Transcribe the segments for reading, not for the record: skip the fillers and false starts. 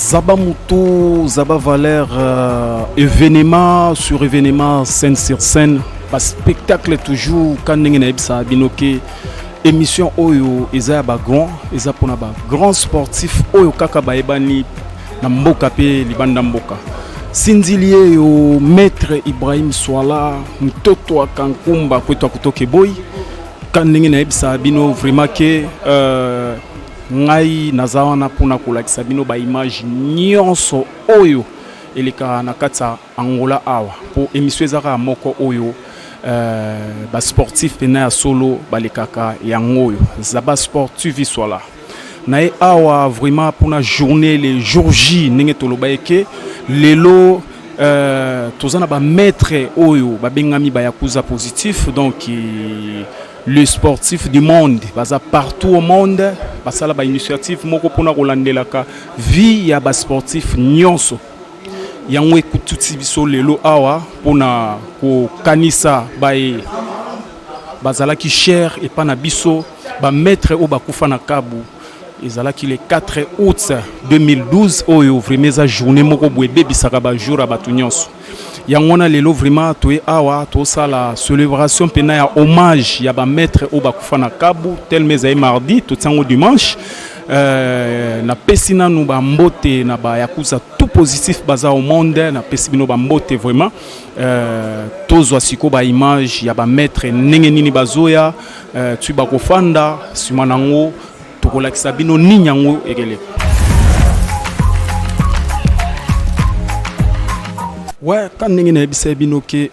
Zaba Moutou, Zaba Valère, événement sur événement, scène sur scène, pas spectacle toujours, quand on a binoké, émission Oyo, Eza Bagon, Eza Ponaba, grand sportif, Oyo Kaka Baebani, Namboka Pe, Libanda Mboka. Sindilie yo maître Ibrahim Swala, Mtoto Kankumba, Kweto Kutoke Boy, quand on a bino vraiment que, ngai nazawana pona kolakisa bino ba image nyonso oyo eleka na kata Angola awa po émission ezaka moko oyo ba sportif pena ya solo balekaka yango oyo zaba sportif isola na e awa vraiment pona journée les jours J ndenge toloba eke lelo tozana ba maître oyo ba bengami ba yakuza positif donc le sportif du monde, partout au monde, basala ba initiative moko pona kolandelaka vie ya ba sportif nyonso. Yango ekututi biso lelo awa pona ko kanisa bae bazalaki cher et pana biso ba maître o bakufa na kabu. Ezalaki le 4 août 2012 oyo vraiment za journée moko boebe bisaka ba jour a batu nyonso. Yangona lelo vraiment toé awa to sala célébration pena ya hommage ya ba maître o bakufa na kabu tel meza mardi tout sango dimanche na pesina nu ba mbote na ba yakuza tout positif baza au monde na pesibino ba mbote vraiment tozwa siko ba image ya ba maître ndenge nini bazoya tu ba kofanda simanango to kolakisa bino ninyango ekele. Ouais, quand on a dit binoké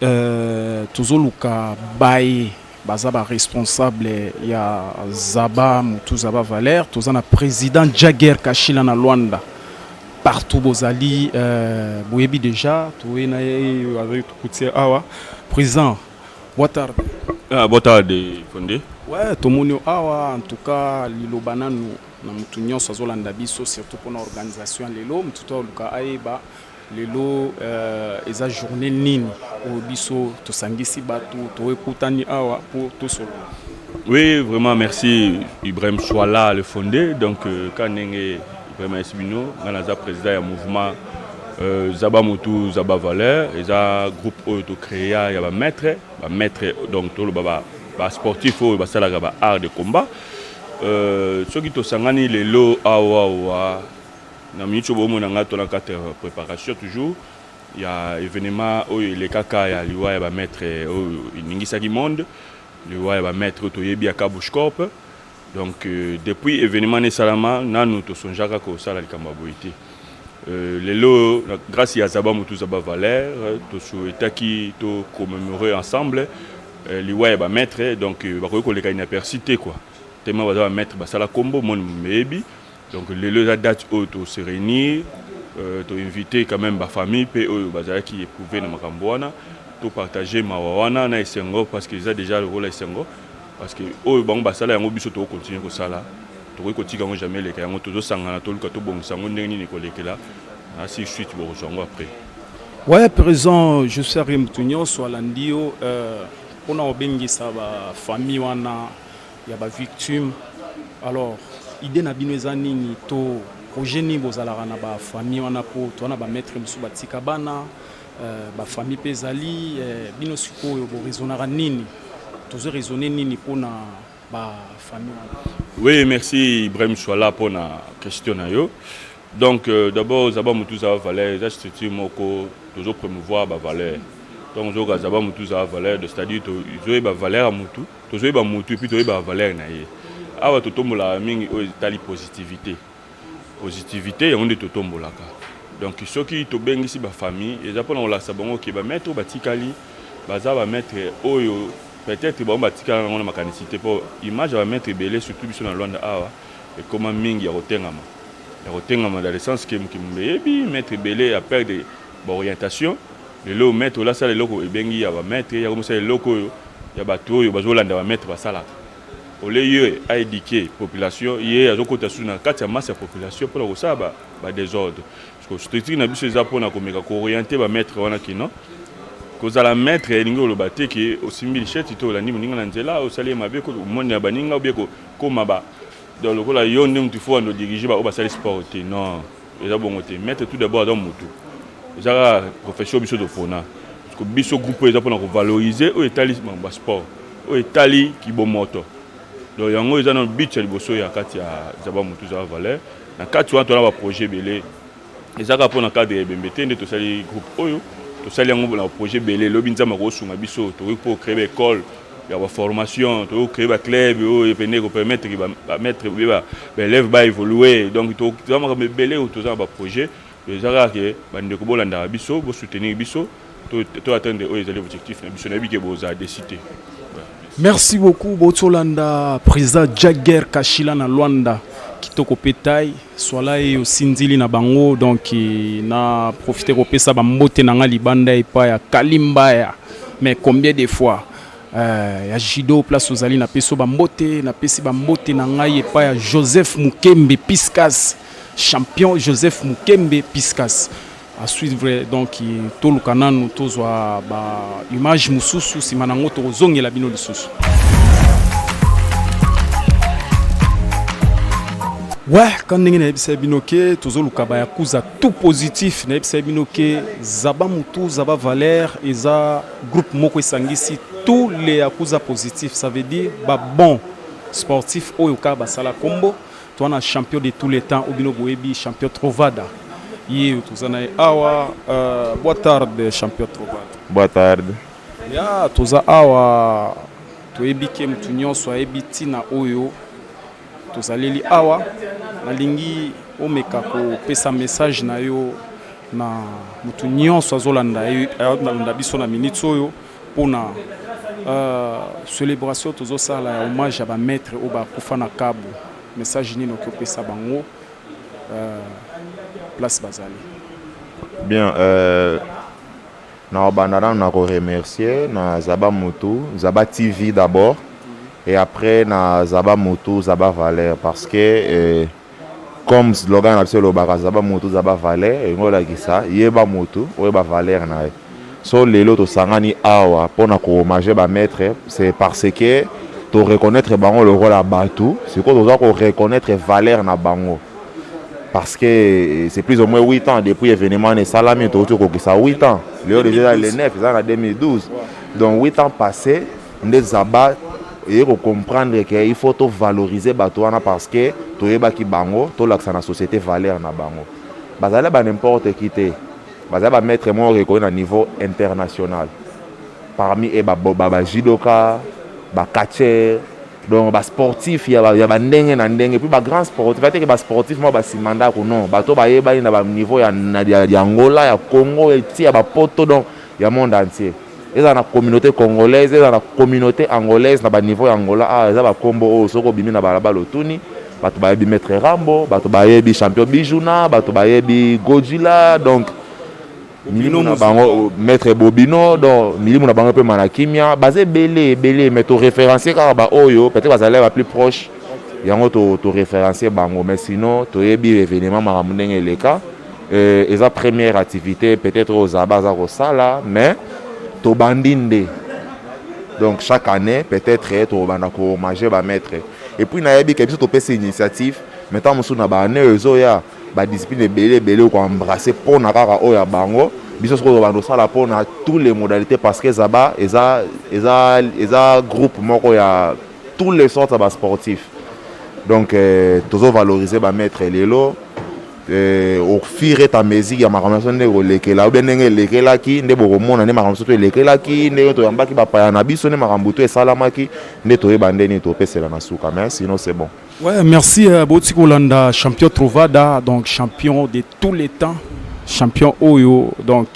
tozoluka bae bazaba responsable ya Zaba Moutou Zaba Valère tozana président Jagger Kachila na Luanda partout bozali boyebi déjà toena avec Koutier awa président Botar Botar de Fondé. Ouais, tomoni awa en tout cas lilobana nous na mutu nyonso azolanda biso surtout pour l'organisation lelo mutu luka aiba lelo eza journée nini au biso to sangisi batu to ekutani awa pour tout solo. Oui, vraiment merci Ibrahim Swala le fondé donc quand nenge Ibrahim Esbino nganaza président ya mouvement Zaba Moutou Zaba Valère eza groupe auto créé ya ba maître donc to le baba ba sportif ou ba sala ba art de combat soki to sangani lelo awa na minute bomo na ngato na carte préparation toujours il y a événement les kaka ya liwa ya ba maître ningisa ki monde liwa ya ba maître to yebi ya Kabushkorp donc depuis événement ne salama nanu to sonjaka ko sala likamba boité lelo grâce à Zaba Moutou Zaba Valère to souhaitaki to commémorer ensemble liwa ya ba maître donc ba ko leka inapercité quoi tellement ba maître ba sala combo mon mebi. Donc les dates auto se réunir, to inviter quand même ma famille, puis bazala qui éprouvé na makambwana, to partager mawana na Isengo parce qu'ils ont déjà le rôle à Isengo parce que bon basala yango biso to continuer ko sala, to continuer jamais les yango to sangana to luka to bon sango ndenge ni ko lekela, ainsi suite bo sango après. Ouais, présent je sais rien mutunyo so landio on a obengisa ba famille wana ya ba victime alors idée na bino eza nini to projet ni bozalaka na ba famille wana po to na ba maître musu batika bana ba famille pezali bino sikoyo bo raisonnera nini tozo raisonner nini pona ba famille wana. Oui, merci Ibrahim Swala pour la question na yo. Donc d'abord Zaba Moutou Zaba Valère za structure moko tozo promouvoir ba valeur. Donc zo Zaba Moutou Zaba Valère c'est-à-dire to zo ba valeur Moutou tozo ba Moutou puis to ba valeur na ye. Awa totombola mingi tali positivité on de totombolaka donc ceux qui to bengisi ba famille et ça pour la sabongo ki ba mettre ba tikali baza ba mettre oyo peut-être ba tikala ngona makanicité pour image ba mettre belé surtout biso na Luanda awa et comment mingi ya rotengama dans le sens que mbebi mettre belé à perdre ba orientation le lo mettre là ça le loko e bengi ya ba mettre ya comme ça le loko ya ba to yo bazolanda ba mettre ba sala. Au lieu à éduquer la population, il y a des masse de population pour ça désordre. Parce que je suis dit que orienter va mettre non. Que la mettre et le bâti qui aussi mille chètes to la ni moninga nzela au salé mabe ko monde baninga ou bien ko maba. Dans le cas là yon tu faut nous diriger au basali sport non. eza bongo te mettre tout d'abord dans moto ezaka profession biso topona parce que biso groupe eza mpona kovaloriser oyo etali ba sport oyo etali kibomoto donc yango eza na but ya liboso ya kati ya zaba motu za valeur na kati wana tona baprojet ebele ezaka mpona cadre ya ebembe te nde tosali groupe oyo tosali yango na projet ebele lobi nzambe akosunga biso tokoki mpo créer baécole ya baformation tokoki créer baclub oyo epende kopermettre bamettre baélève baévolue donc tozamaka ebele oyo toza na baprojet ezaka ke bandeko bolandaka biso bosoutenir biso to atteindre oyo ezali objectif na biso nayebi ke bozala décité. Merci beaucoup Botolanda président Jagger Kashila na Luanda kitoko petai swala e osindili na bango donc na profiter ko pesa ba mbote na nga libanda epa ya Kalimba mais combien de fois ya Jido place ozali na peso ba mbote na pesi ba mbote na ngai epa ya Joseph Mukembe Piscas champion Joseph Mukembe Piscas à suivre donc tout le canal nous tous ba image mususu simanango to zongela bino lisusu. Ouais, quand ndenge na ebisa binoke tozoluka ba yakuza tout positif na ebisa binoke zaba mutu zaba valeur eza groupe moko esangisi tous les yakuza positifs, ça veut dire ba bon sportif oyo ka basala kombo to na champion de tous les temps obino boebi champion Trovada. Tozana awa boa tarde champion Trovada. Boa tarde. Ya toza awa toyebi ke mutu nyonso ayebi tina oyo tozaleli awa nalingi omeka kopesa message na yo na mutu nyonso azolanda biso na minute oyo mpona célébration tozosala ya hommage ya bamaître oyo bakufa na Kabu. Message nini okopesa bango place bazali? Bien, na bandana na remercier na Zaba Mutu, Zaba TV d'abord et après na Zaba Mutu, Zaba Valeur parce que comme slogan absolu le Zaba Mutu, Zaba Valeur et ngola kisa yeba Mutu, yeba Valeur na so lelo to sangani awa pona ko hommage ba maître c'est parce que to reconnaître bango le rôle à Batu, c'est quoi to reconnaître Valeur na bango. Parce que c'est plus ou moins 8 ans depuis l'événement de Salami, ça 8 ans. Le déjà le 9, c'est en 2012. Donc 8 ans passés, nous avons comprendre qu'il faut valoriser Batouana parce que tout le monde qui bango, tout l'accent la société valeur na bango. Bazala ba n'importe qui te. Bazala ba mettre moi reconnu à niveau international. Parmi et ba judoka, ba catcher. Donc ba sportif il y a ndenge na ndenge puis ba grand sportif que ba sportif moi ba simanda ko non bato ba yeba na ba niveau ya Angola ya Congo et ti ya ba poto donc ya monde entier ils ont la communauté congolaise ils ont la communauté angolaise na ba niveau ya Angola ah za ba kombo o soko bimi na ba lotuni bato ba yebi maître Rambo bato ba yebi champion Bijuna bato ba yebi Godzilla donc milimu na bango maître Bobino donc milimu na bango pe manakimia basé belé mais to référencier car ba oyo peut-être bazala ba plus proche yango to référencier bango mais sinon to yebi événement maramundenge leka et sa première activité peut-être aux abaza ko sala mais to bandinde donc chaque année peut-être to bana ko hommage ba maître et puis na yebi que biso to pesa initiative maintenant musu na ba année ezoya ba discipline belé ko embrasser pour na kaka oya bango biso ko ba no sala pour na toutes les modalités parce que zaba eza groupe moko ya tous les sortes de sportifs donc toujours valoriser ba maître lelo au fur et à mesure ya makamation ne lekela ou bien ndenge lekelaki nde bokomona ne makamation to lekelaki nde to yambaki ba paya na biso ne makambuto esalamaki nde to yebandeni to pesela na suka mais sinon c'est bon. Ouais, merci Boti Kolanda, champion Trovada, donc champion de tous les temps, champion Oyo, donc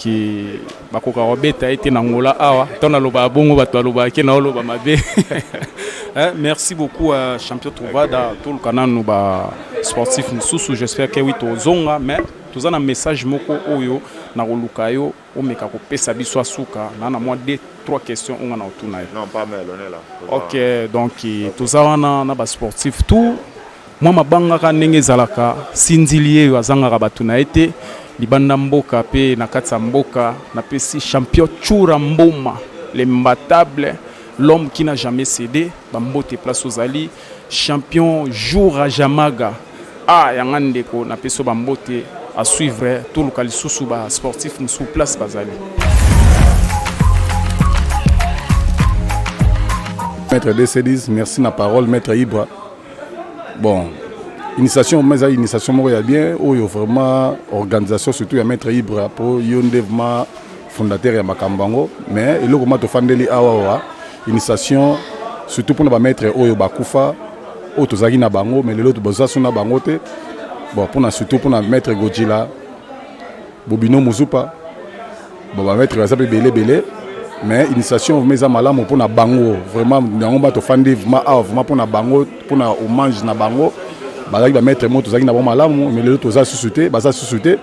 bakoka robeta été nangola awa, tona loba bongo bato loba ke na loba mabe. Merci beaucoup champion Trovada, tout le canal nous ba sportif mususu, j'espère que oui to zonga mais tous un message moko Oyo na kolukayo o meka ko pesa biso asuka na moi 2-3 questions on a autour. Non pas mal on est là. OK donc tous wana na ba sportif tout moi mabanga ka ndenge zalaka sindilie azanga bato na été libanda mboka pe na katsa mboka na pesi champion Chura Mboma l'imbattable l'homme qui n'a jamais cédé bambote place aux ali champion Jour à Jamaga yangandeko na peso bambote à suivre tout le calisusu ba sportif sous place bazali. Maître DCDs, merci na parole Maître Ibra. Bon, initiation mais initiation mo ya bien oyo vraiment organisation surtout ya Maître Ibra pour yondevement fondateur ya Makambango mais eloko ma to fandeli awa initiation surtout pour na maître oyo bakufa oyo tozaki na bango mais lelo to bozaso na bango te. Bon pour na surtout pour na Maître Godjila Bobino Muzupa bon ba maître ya sape belé mais initiation mais à malamu pour na bango vraiment nango ba to fandi vraiment pour na bango pour na hommage na bango bazaki ba maître mo tozaki na bon malamu mais lelo toza suscité baza suscité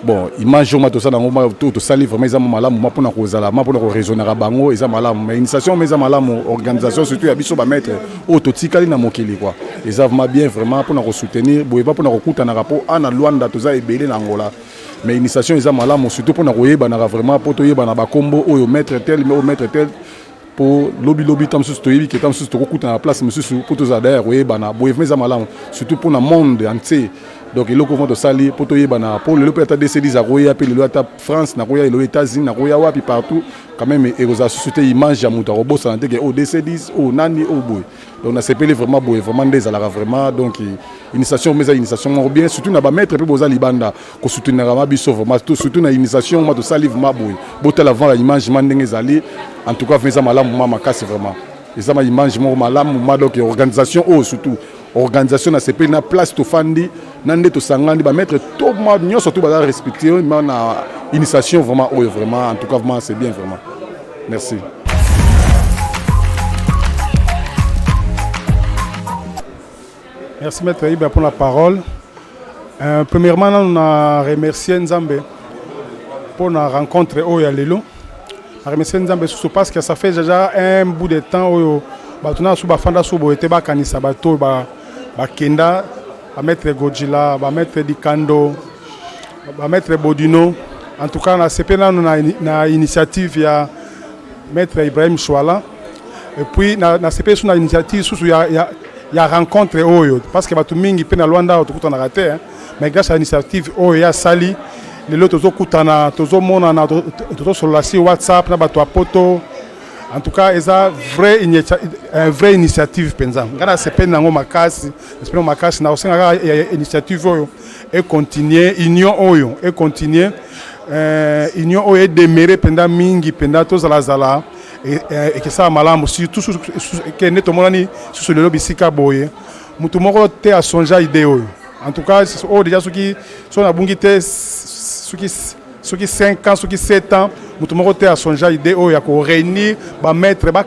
bon image ma to ça nango to sali vraiment ils malamu ma pour na kozala ma pour na raisonner bango ils malamu mais initiation mais malamu organisation surtout ya biso ba maître o to tikali na mokili quoi ils vraiment bien vraiment pour na soutenir boye pas pour na kokuta na rapport ana Luanda toza ebele na Angola. Mais initiation ils ont malamu surtout pour na koyeba na vraiment pour toyeba na ba combo oyo maître tel mais au maître tel pour lobby tam sous toyebi que tam sous to kokuta na place monsieur pour to zadaire koyeba na boye mais malamu surtout pour na monde entier donc il faut to sali pour toyeba na pour le peut-être décider za koya pe le ta France na koya les États-Unis na koya wapi partout quand même et aux sociétés image ya muta robo santé que au DC10 au nani au boy donc on a sepelé vraiment boy vraiment des alara vraiment donc initiation mais initiation bien surtout na ba maître pe boza libanda ko soutenir ma biso vraiment surtout na initiation ma to sali vraiment boy botel avant la image mandenge zali en tout cas fait malamu mama kasi vraiment et ça ma image mo malamu ma donc organisation oh surtout organisation na sepelé na place to fandi nande to sangandi ba maître tout ma nyo surtout ba respecter mais na initiation vraiment oh vraiment en tout cas vraiment c'est bien vraiment merci. Merci Maître Ibra pour la parole. Premièrement, on a remercié Nzambe pour la rencontre au Yalelo. On a remercié Nzambe parce que ça fait déjà un bout de temps où on a Bafanda Subo était Bakanisa Bato Bakenda, Maître Godjila, Maître Dikando, Maître Bodino. En tout cas, on a une initiative ya Maître Ibrahim Chouala. Et puis, on a une initiative sous il y a rencontre oyo parce que batu mingi pe na Luanda tukutana raté mais grâce à l'initiative oyo ya sali lelo tozokutana tozomona na tozosola sur WhatsApp na batu apoto en tout cas eza vraie initiative penza ngana sepe nango makasi espero makasi na osenga initiative oyo et continuer union oyo et continuer union oyo demeurer penda mingi penda tozala et que ça malamu surtout que netomoni sur le lobby sika boye mutu moko te a sonja idée oyo en tout cas oh déjà ceux qui sont à bungité ceux qui 5 ans ceux qui 7 ans mutu moko te a sonja idée oyo ya ko réunir ba mettre ba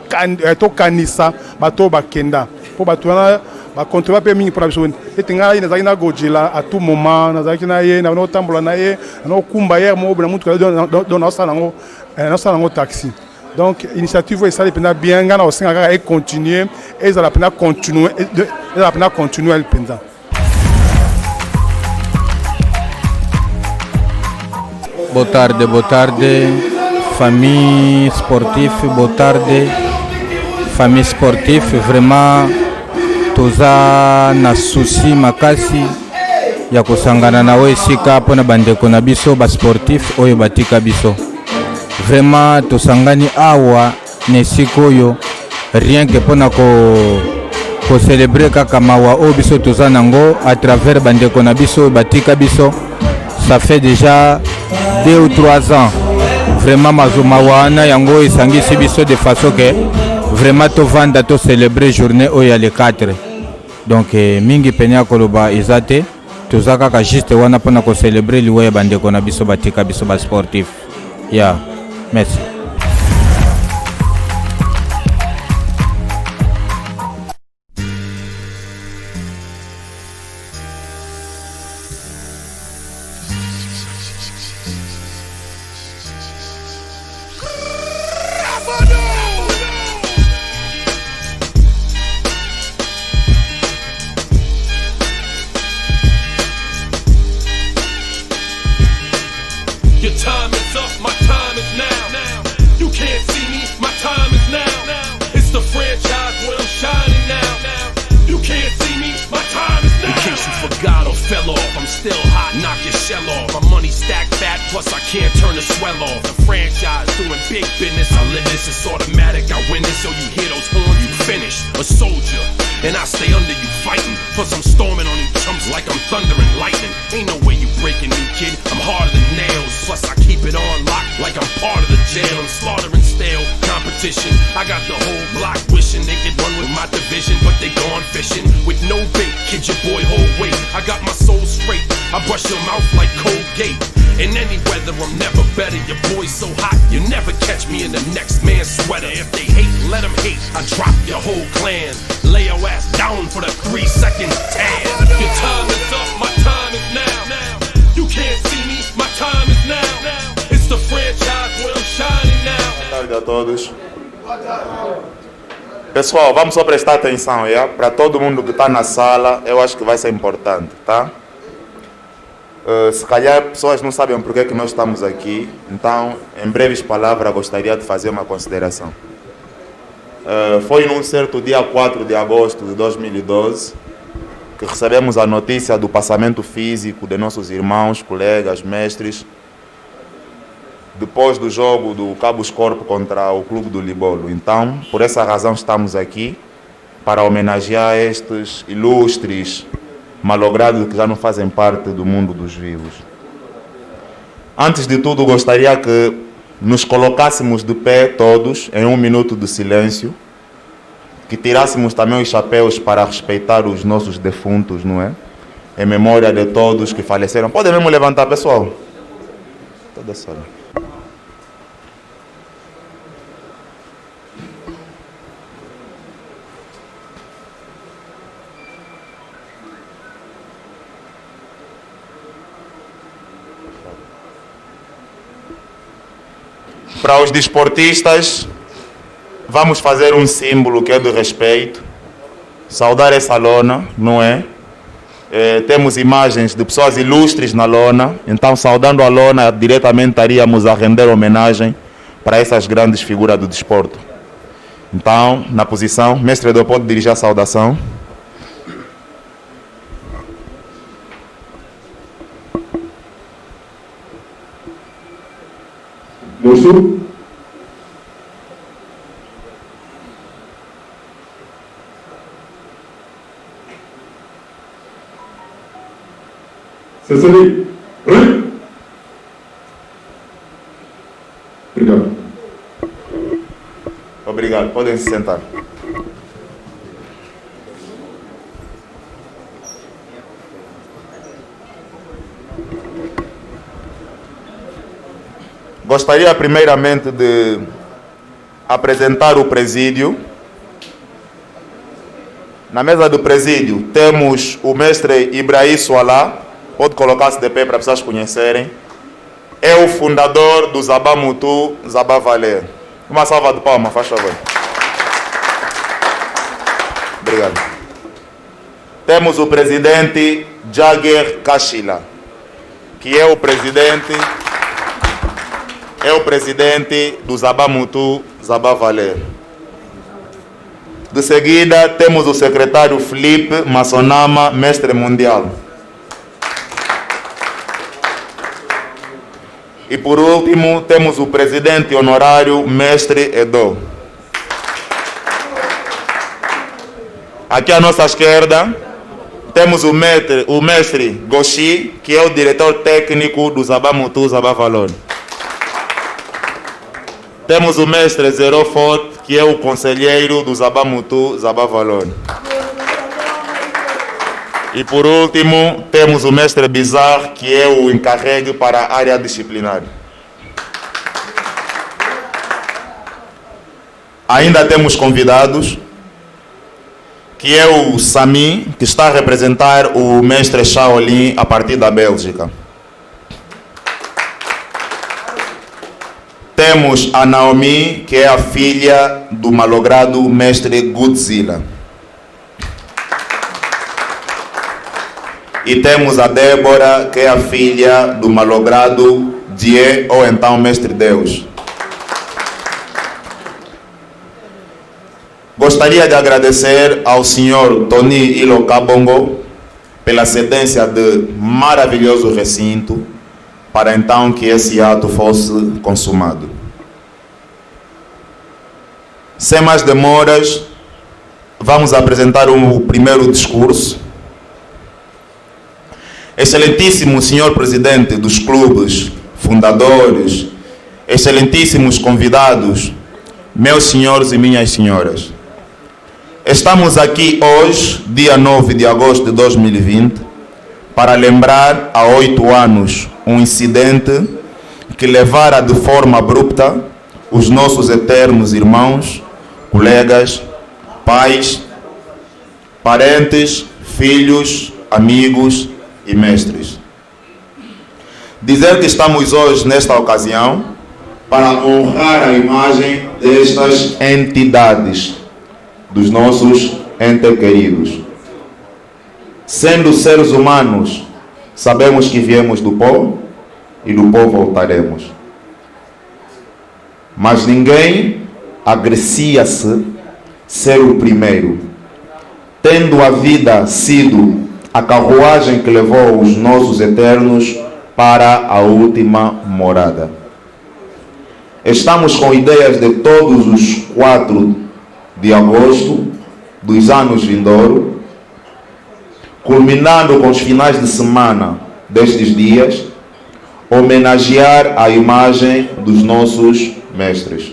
to kanisa ba to ba kenda pour ba tona ba contrôler pe mingi pour la personne et tinga ina za ina Godjila à tout moment na za kina ye na no tambola na ye na kumba hier mo na mutu don na sanango taxi. Donc l'initiative est ça pendant bien gana aussi et continuer et ça la pendant continuer et la pendant continuer elle pendant. Boa tarde, famille sportive, boa tarde, famille sportive, vraiment toza na souci makasi ya kusangana na we sika pona bandeko na biso ba sportif oyo batika biso. Vraiment tosangani awa nesikoyo rien que pona ko célébrer kaka mawa o biso tozanango à travers bandeko na biso batika biso ça fait déjà 2 ou 3 ans vraiment mazumawana yango esangisi biso de façon que vraiment to vanda to célébrer journée o ya le 4 donc mingi penya koloba ezate tozaka ka juste wana pona ko célébrer liwe bandeko na biso batika biso ba sportif yeah. Merci. Your time is up, my time is now. You can't see me, my time is now. It's the franchise where I'm shining now. You can't see me, my time is now. In case you forgot or fell off, I'm still hot. Knock your shot. shell off. My money stacked fat, plus I can't turn the swell off. The franchise doing big business, I live this, it's automatic, I win this. So you hear those horns, you finish. A soldier, and I stay under you fighting. Plus I'm storming on you chumps like I'm thunder and lightning. Ain't no way you breaking me, kid, I'm harder than nails. Plus I keep it on lock like I'm part of the jail. I'm slaughtering stale competition. I got the whole block wishing they could run with my division, but they gone fishing with no bait. Kid your boy whole weight. I got my soul straight. I brush your mouth like Colgate. In any weather, I'm never better. Your boy's so hot, you never catch me in the next man's sweater. If they hate, let them hate. I drop your whole clan. Lay your ass down for the 3 seconds tan. Your time is up, my time is now. You can't see me, my time is now. It's the franchise where I'm shining now. Boa tarde a todos. Pessoal, vamos só prestar atenção, yeah? Para todo mundo que está na sala, eu acho que vai ser importante, tá? Se calhar pessoas não sabem porque que nós estamos aqui, então, em breves palavras, gostaria de fazer uma consideração. Foi num certo dia 4 de agosto de 2012 que recebemos a notícia do passamento físico de nossos irmãos, colegas, mestres, depois do jogo do Cabos Corpo contra o Clube do Libolo. Então, por essa razão estamos aqui, para homenagear estes ilustres malogrados que já não fazem parte do mundo dos vivos. Antes de tudo, gostaria que nos colocássemos de pé todos, em 1 minuto de silêncio, que tirássemos também os chapéus para respeitar os nossos defuntos, não é? Em memória de todos que faleceram. Podem mesmo levantar, pessoal? Toda a sala. Para os desportistas, vamos fazer um símbolo que é do respeito, saudar essa lona, não é? Temos imagens de pessoas ilustres na lona, então saudando a lona, diretamente estaríamos a render homenagem para essas grandes figuras do desporto. Então, na posição, mestre Edo pode dirigir a saudação. Moço. Cecily. Oi. Obrigado. Obrigado. Podem se sentar. Gostaria primeiramente de apresentar o presídio. Na mesa do presídio temos o mestre Ibrahim Swalá, pode colocar-se de pé para pessoas conhecerem. É o fundador do Zabá Mutu, Zabá Valer. Uma salva de palmas, faz favor. Obrigado. Temos o presidente Jagger Kashila, que é o presidente do Zabá Mutu, Zabá Valer. De seguida, temos o secretário Felipe Massonama, mestre mundial. E por último, temos o presidente honorário, mestre Edo. Aqui à nossa esquerda, temos o mestre Goshi, que é o diretor técnico do Zabá Mutu, Zabá Valor. Temos o mestre Zerofort, que é o conselheiro do Zabá Mutu, Zabá Valor. E por último, temos o mestre Bizarre, que é o encarregue para a área disciplinar. Ainda temos convidados, que é o Sami, que está a representar o mestre Shaolin a partir da Bélgica. Temos a Naomi, que é a filha do malogrado mestre Godzilla. E temos a Débora, que é a filha do malogrado Die, ou então mestre Deus. Gostaria de agradecer ao senhor Tony Ilo Kabongo, pela cedência de maravilhoso recinto, para então que esse ato fosse consumado. Sem mais demoras, vamos apresentar o primeiro discurso. Excelentíssimo senhor presidente dos clubes, fundadores, excelentíssimos convidados, meus senhores e minhas senhoras. Estamos aqui hoje, dia 9 de agosto de 2020, para lembrar há 8 anos um incidente que levara de forma abrupta os nossos eternos irmãos, colegas, pais, parentes, filhos, amigos e mestres. Dizer que estamos hoje nesta ocasião para honrar a imagem destas entidades, dos nossos entes queridos. Sendo seres humanos, sabemos que viemos do pó e do pó voltaremos. Mas ninguém agrecia-se ser o primeiro, tendo a vida sido a carruagem que levou os nossos eternos para a última morada. Estamos com ideias de todos os 4 de agosto dos anos vindouros, culminando com os finais de semana destes dias, homenagear a imagem dos nossos mestres.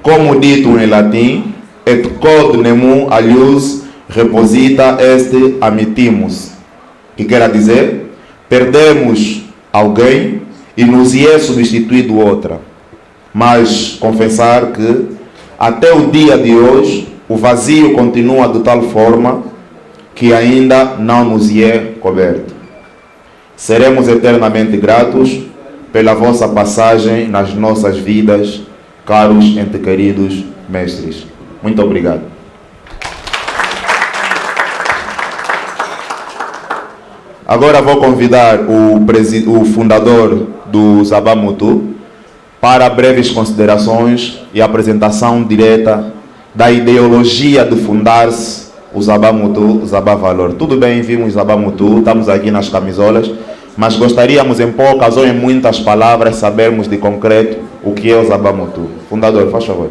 Como dito em latim, et quod nemo alius reposita est amitimus, que quer dizer, perdemos alguém e nos é substituído outra. Mas confessar que até o dia de hoje o vazio continua de tal forma que ainda não nos é coberto. Seremos eternamente gratos pela vossa passagem nas nossas vidas, caros entes queridos mestres. Muito obrigado. Agora vou convidar o fundador do Zabá Mutu para breves considerações e apresentação direta da ideologia de fundar-se o Zabá Mutu, o Zabá Valor. Tudo bem, vimos o Zabá Mutu, estamos aqui nas camisolas, mas gostaríamos em poucas ou em muitas palavras sabermos de concreto o que é o Zabá Mutu. Fundador, faz favor.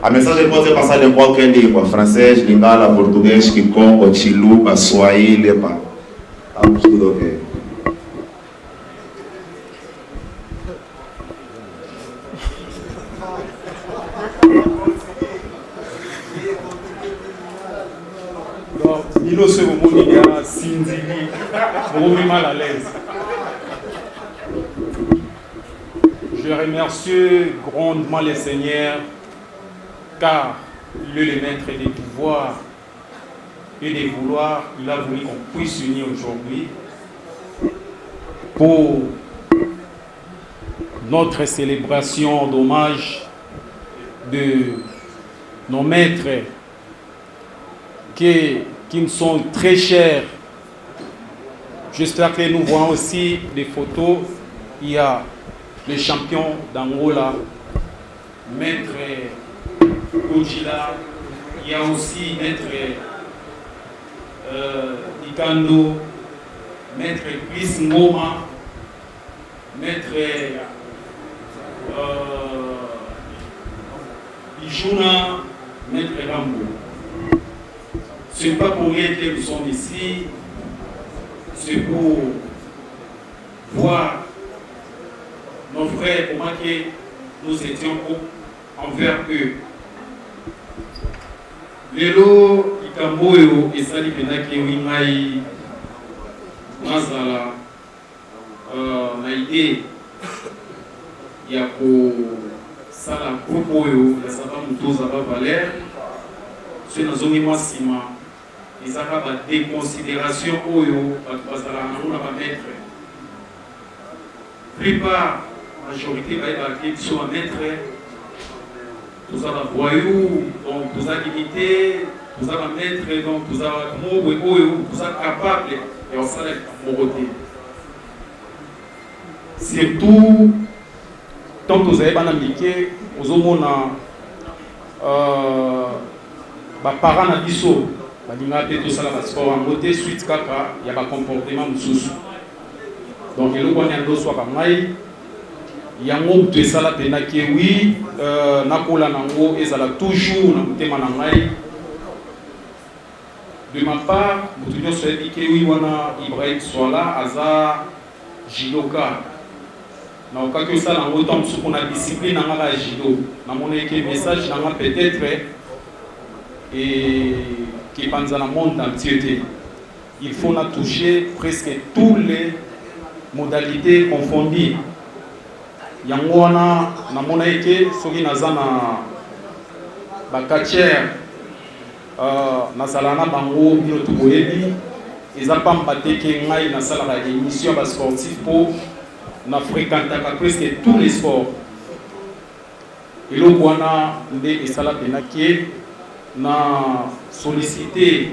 A mensagem pode ser passada em qualquer língua, francês, lingala, português, kikongo, chiluba, swahili, pá. Estamos tudo ok. Nino se momonika sinzili, momi mal à l'aise. Je remercie grandement les seigneurs, car le maître des pouvoirs et des vouloirs, il a voulu qu'on puisse s'unir aujourd'hui pour notre célébration d'hommage de nos maîtres qui me sont très chers. J'espère que nous voyons aussi des photos. Il y a le champion d'Angola, Maître Ojila. Il y a aussi Maître Ikando, Maître Chris Ngoma, Maître Bijuna, Maître Rambo. Ce n'est pas pour rien que nous sommes ici, c'est pour voir nos frères, comment que nous étions envers eux. Lelo ikamboyo esali pendaki wingai mazala na idée ya ko sala groupe oyo ya Zabá Mutu Zabá Valeur ce nazongi masima ezaka ba déconsidération oyo bazala na ba maître plupart majorité ba so ba maître tous à voyou, donc tous à limité, tous à maître, donc tous à mot, tous à capable, et on s'en est moroté. Surtout, tant que vous avez banamiqué, vous avez parents na biso, balinga pe tosala basport yango te suite kaka ya bacomportement mosusu. Donc eloko wana yandoswaka ngai yango moto esala mpendaki wi nakola nango ezala toujours na motema na ngai. De ma part, moto nyonso ayebi ke wi wana Ibrahim Swala aza judoka na okaki osala yango ntan mosusu mpona discipline nanga ya judo namona eke message nanga peut-être kepanza na monde entier te. Il faut na toucher presque toutes les modalités confondues. Yango wana namona eke soki naza na bakatiere nazala na bango bino toboyebi eza pamba te ke ngai nasalaka émission ya basportif mpo na fréquentaka presque tous les sports. Eloko wana nde esala mpenaki na sollicité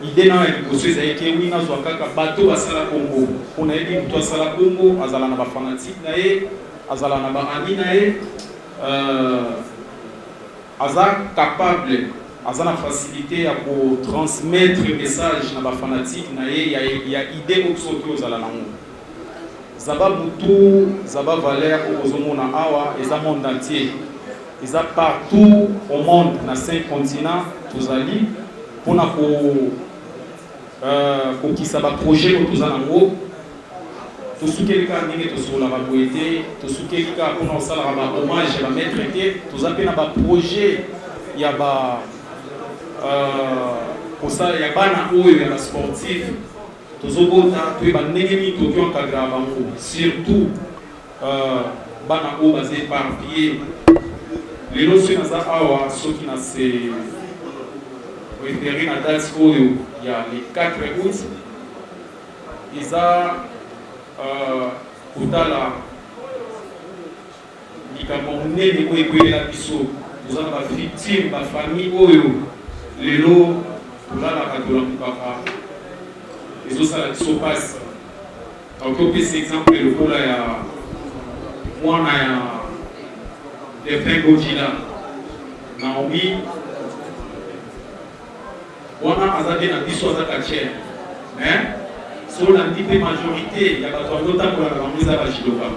idée na liboso ezalaki wi nazwa kaka bato basala Congo mpona yebi moto asala Congo azala na bafanatike na ye azala na baami na ye aza capable aza na facilité ya kotransmettre message na bafanatike na ye ya idée oyo soki ozala nango. Zaba Mutu, Zaba Valère ozomona awa eza monde entier. Eza partout au monde na 5 continents tozali mpona kokisa baprojet oyo toza nango. Tosukeli kaka ndenge tosololaka boye te, tosukeli kaka mpona kosalaka bahommage ya bamaître te, toza mpe na baprojet ya ya bana oyo ya basportif tozobota toyeba ndenge nini toki encadrer bango, surtout bana oyo baza éparpillé. Lelo soki naza awa soki na se référé na date oyo ya le 4 août eza kotala likambo monene oyo ekwelela biso. Toza na bavictime bafamille oyo lelo tolalaka tolamukaka ezosala biso mpasi. Okopesa exemple lokola ya mwana ya Delphin Gojila Naomi wana aza te na biso aza katiere so landi mpe majorité ya bato azotambola na bango eza bajidoka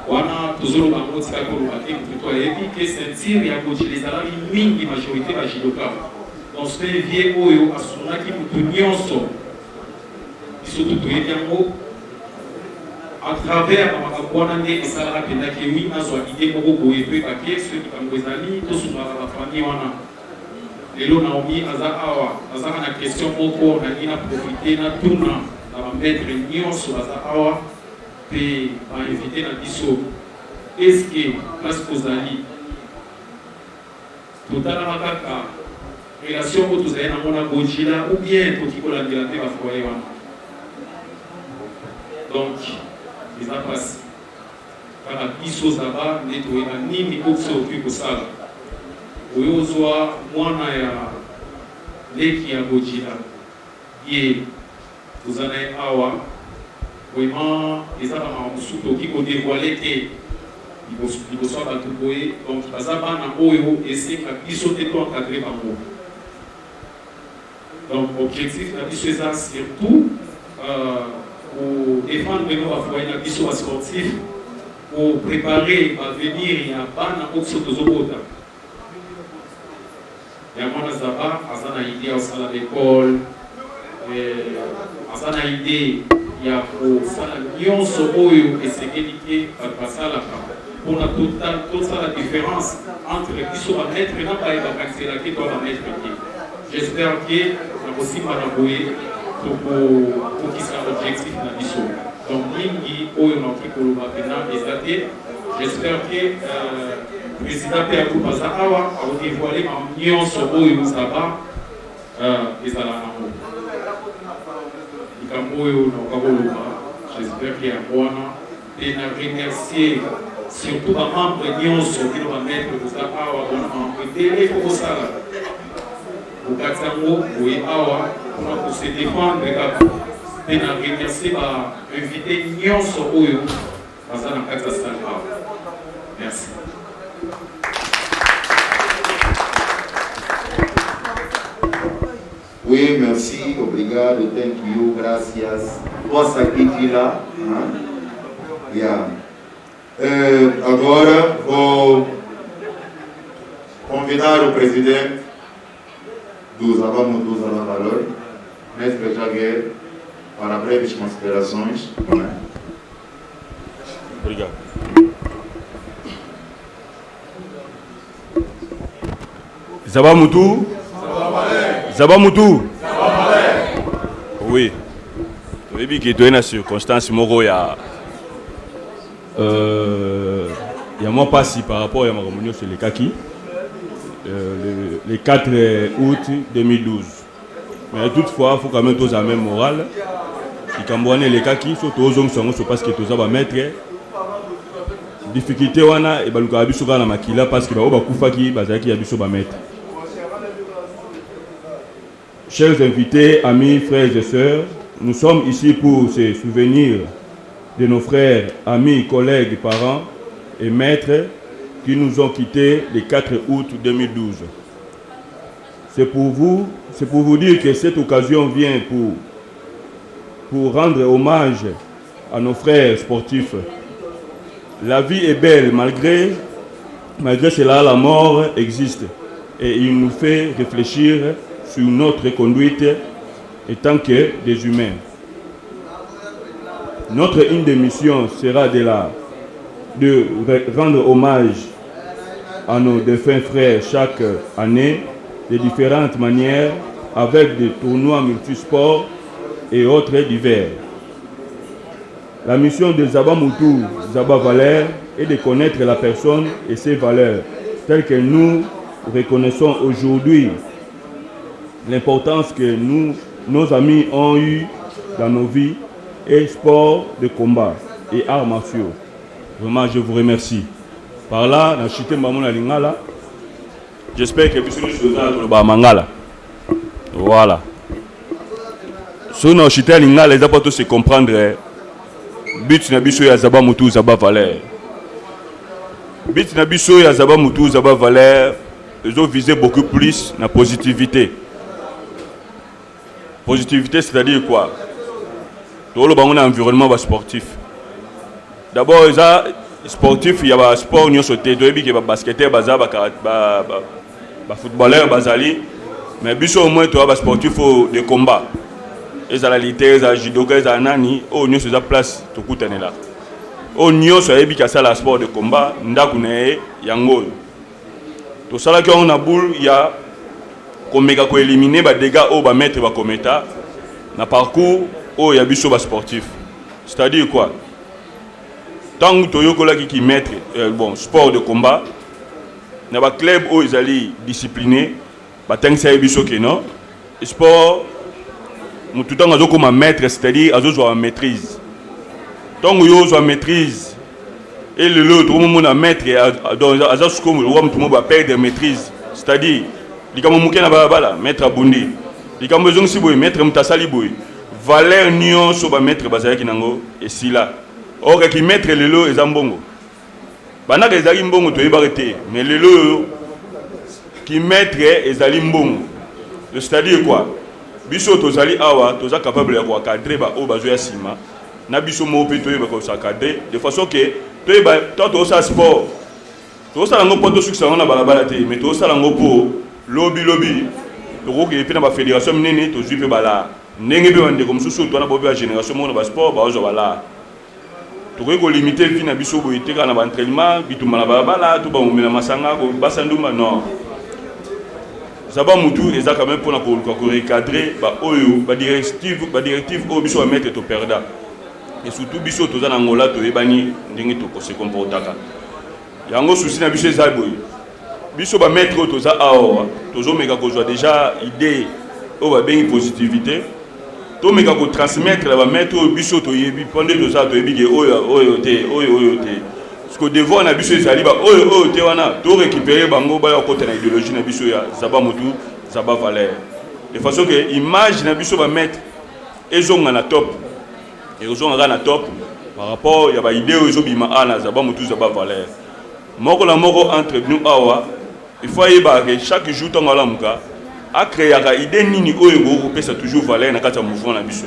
wana tozoloba ngo tika koloba te moto ayebi ke ceinture ya Gojila ezalaki mingi majorité bajidoka. Donc c'est un vie oyo asunaki moto nyonso biso totoyebi yango à travers makambo wana nde esalaka mpendaki wi nazwa ide moko boye toyebake soki likambo ezali tosungaka bafamille wana. Lelo Naomi aza awa azaka na question moko nalingi na profite na tuna na bamaître nyonso baza awa mpe bainvite na biso eske place kozali totalaka kaka relation oyo tozali nango na Gojila ou bien toki kolandela te bafoye wana. Donc eza mpasi kaka biso zaba nde toyeba nini okso okoki kosala oyo ozwa mwana ya leki ya Gojila ye toza na ye awa vraiment eza bamaka mosusu toki kodevoile te liboso ya bato boye. Donc baza bana oyo esenga biso te to encadre bango. Donc objectif na biso eza surtout pour défendre nos affaires na biso ba sportif, pour préparer l'avenir ya bana okso tozobota. Ya mwana zaba azana idée osala l'école azana idée ya kosala nyonso oyo esengeli ke basalaka mpona tosala différence entre biso bamaître na bayebakakiselaki to bamaître te. J'espère que nakosimba na boye tokokisa objectif na biso. Donc mingi oyo nakoki koloba mpena eza te. J'espère que président mpe akupa aza awa akodévoile nyonso oyo zaba ezala nango likambo oyo nakoka koloba. J'espère que yango wana mpe na remercier surtout bamembre nyonso bino bamaître koza awa bona mambre ebele fo kosala okati yango boye awa mpona kose défendre kaka mpe na remercier bainvité nyonso oyo baza na kati ya stade awa. Merci. Oui, merci, obrigado, thank you, gracias. Posso aqui lá. Yeah. Agora vou convidar o presidente do Zaba Mutu Zaba Valor, Mestre Jaguer, para breves considerações. Obrigado. Zaba Mutu. Zaba Mutu. Oui. Tu as vu que tu es une circonstance moro ya. Il y a moi pas si par rapport à ma réunion sur les kaki. Le 4 août 2012. Mais toutefois, il faut quand même tous la même morale. Si Cambouane les kaki, surtout aux hommes sont parce que tous va mettre difficulté wana et baluka abiso na makila parce que ba kufaki bazaki abiso ba mettre. Chers invités, amis, frères et sœurs, nous sommes ici pour se souvenir de nos frères, amis, collègues, parents et maîtres qui nous ont quittés le 4 août 2012. C'est pour vous dire que cette occasion vient pour rendre hommage à nos frères sportifs. La vie est belle, malgré cela, la mort existe et il nous fait réfléchir sur notre conduite en tant que des humains. Notre une des missions sera de rendre hommage à nos défunts frères chaque année de différentes manières avec des tournois multisports et autres divers. La mission de Zaba Mutu, Zaba Valère est de connaître la personne et ses valeurs telles que nous reconnaissons aujourd'hui. L'importance que nos amis ont eue dans nos vies et sport de combat et arts martiaux. Vraiment, je vous remercie. Par là, dans Chité Mamona Lingala, j'espère que vous serez dans Mangala. Voilà. Sur nos Chité Lingala, les apports se comprendre. But Nabiso ya Zaba Mutu Zaba Valère. But Nabiso ya Zaba Mutu Zaba Valère, ils ont visé beaucoup plus la positivité. Positivité, c'est-à-dire quoi? Tout le monde a un environnement sportif. D'abord, il y a sportif, il y a un sport, il y a un basketteur, il y a un footballeur, mais au moins, il y a un sportif de combat. Il y a la lutte, il y a le judoka, il y a un nani, il y a une place, tout le monde est là. Il y a un sport de combat, il y a un ngol. Tout ça, il y a boule, il y a éliminer les dégâts au bas mettre va commettre na parcours au ya biso ba sportif. C'est-à-dire quoi? Tant que toyokola qui mettre bon sport de combat na ba club où ils allaient discipliné ba tant ça biso que non sport tout temps azo comme maître, c'est-à-dire azo jouer en maîtrise. Tant que yo jouer maîtrise et le l'autre moment na maître dans azo comme tout le monde va perdre maîtrise, c'est-à-dire likamo muke na balabala maître abundi likamo zongi siboy maître mutasali boy valeur nion so ba maître bazaki nango esila or ki maître lelo ezambongo banaka ezali mbongo to yebarete mais lelo ki maître ezali mbongo, c'est-à-dire quoi biso tozali awa toza capable ya ko cadrer ba o bazo ya sima na biso mo pe to yeba ko sa cadrer de façon que to yeba to sa sport to sa ngo poto succès na balabala te mais to sa ngo po lobby toko ke pe na ba fédération minene to jupe bala ndenge be wande comme susu to na bobe ya génération mo na ba sport ba ozo bala toko ko limiter vie na biso bo iteka na ba entraînement bituma na bala to ba mumela masanga ko basanduma non Zaba Mutu eza quand même pour na ko recadrer ba oyo ba directive o biso ba mettre to perda et surtout biso to za na ngola to ebani ndenge to ko se comportaka yango souci na biso eza boy biso ba mettre to za awa tozo meka ko joa déjà idée o ba bengi positivité to meka ko transmettre la ba mettre biso to yebi pendant to za to yebi ke oyo te parce que devant na biso ezali ba oyo te wana to récupérer bango ba ya côté na idéologie na biso ya Zaba Mutu Zaba Valère de façon que image na biso ba mettre ezonga na top et ezonga na top par rapport ya ba idée ezo bima ana Zaba Mutu Zaba Valère moko la moko entre nous awa il faut y que chaque jour tant la muka a créé une idée nini oyo ça toujours valeur na kati ya mouvement na biso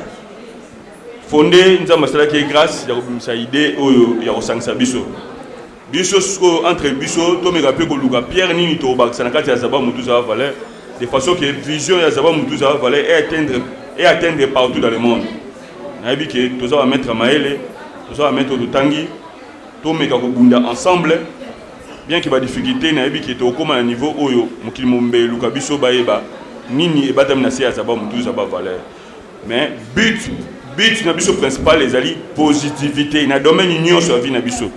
fondé nzamba sala qui grâce ya ko idée oyo ya ko sangisa biso entre biso to meka pe ko luka pierre nini to bakisa na kati ya Zaba Mutu za valeur de façon que vision ya Zaba Mutu za valeur et atteindre partout dans le monde na bi que to za mettre maele to za mettre to tangi to meka ko bunda ensemble bien qu'il y ait des difficultés na bi que to koma na niveau oyo mokili mombe luka biso baeba nini e batam na sia Zaba Mutu za valeur mais but na biso principal les alliés positivité na domaine union sur vie na biso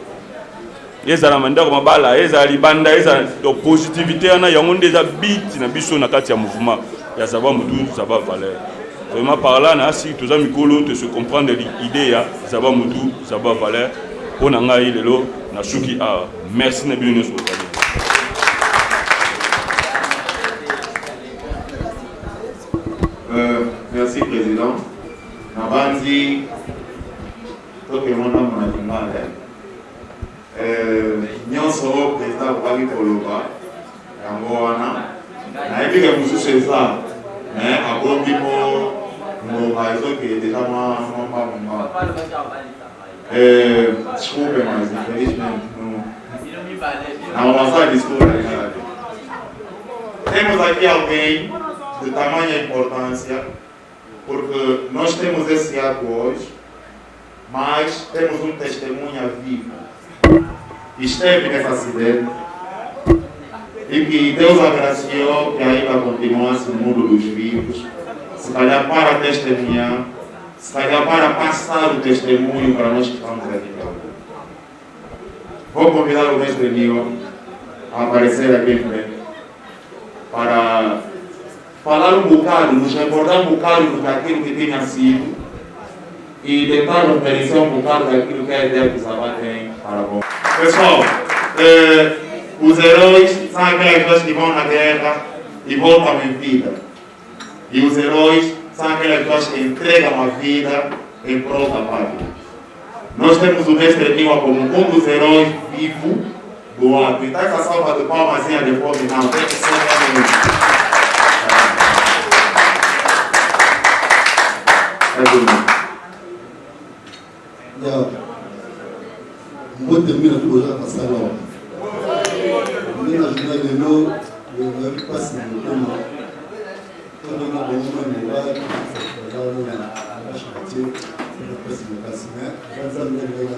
ezala mandako mabala ezala libanda ezala positivité ana yango ndeza but na biso na kati ya mouvement ya Zaba Mutu za valeur vraiment par là na si tous amis mikolo te se comprendre l'idée ya Zaba Mutu za valeur pour na ngai lelo na suki a merci na bino so merci président. Nabandi, tout le monde a nous sommes président de Koloba, na ebi que nous sommes ça, mais à bon niveau, nous avons qui est déjà school management, nous avons un discours. Temos aqui alguém de tamanha importância, porque nós temos esse ato hoje, mas temos testemunha vivo. Esteve nesse acidente e que Deus agraciou que ainda continuasse no mundo dos vivos, se calhar para testemunhar, se calhar para passar o testemunho para nós que estamos aqui. Vou convidar o mestre Nil a aparecer aqui em frente para falar um bocado, nos recordar um bocado daquilo que tinha sido e tentar referenciar um bocado daquilo que a ideia que o Zaba tem para vós. Pessoal, os heróis são aquelas pessoas que vão na guerra e voltam em vida. E os heróis são aquelas pessoas que entregam a vida em prol da pátria. Nós temos o mestre Niwa como um dos heróis vivos do ato. Então essa salva de palmazinha depois não tem que ser mbote mbila tukoza kasala ndina jina lelo le passe de tema on a bon moment là dans la chantier le passe de casmer dans un lieu de la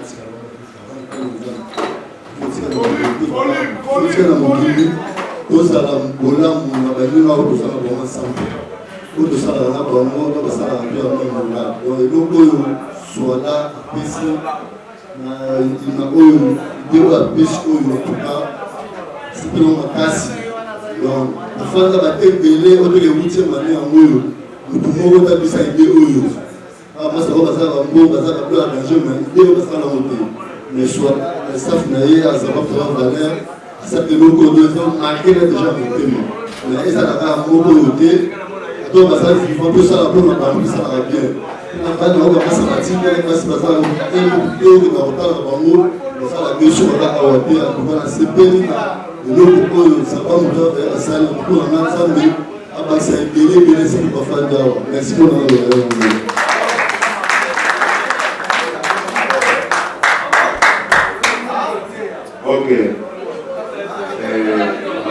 tozala bolamu na banino oyo tozala bango ensemble oyo tosala na bango to basala na mpe yango monga eloko oyo swala apesi na oyo ideo apesi oyo atuka sepelo makasi donc afanda bate ebele otoke huitième année yango oyo motu moko tabisa ide oyo masa oyo basala bambo baza bablo ya danger mais ide oyo basala nango te mais soit staff na ye azaba vraiment valeur asali eloko oyo marqué na déjà motema mais ezalaka moko oyo te to basali vivant tosala mpona bango esalaka bien bana oyo bapasaka ntina kasi bazala oyo na kotala bango basala biso baza awa te akokana sepeli na eloko oyo Zaba Mutu asali mpona nga nzambe abakisa ebele soki bafandi awa merci mpona na ok.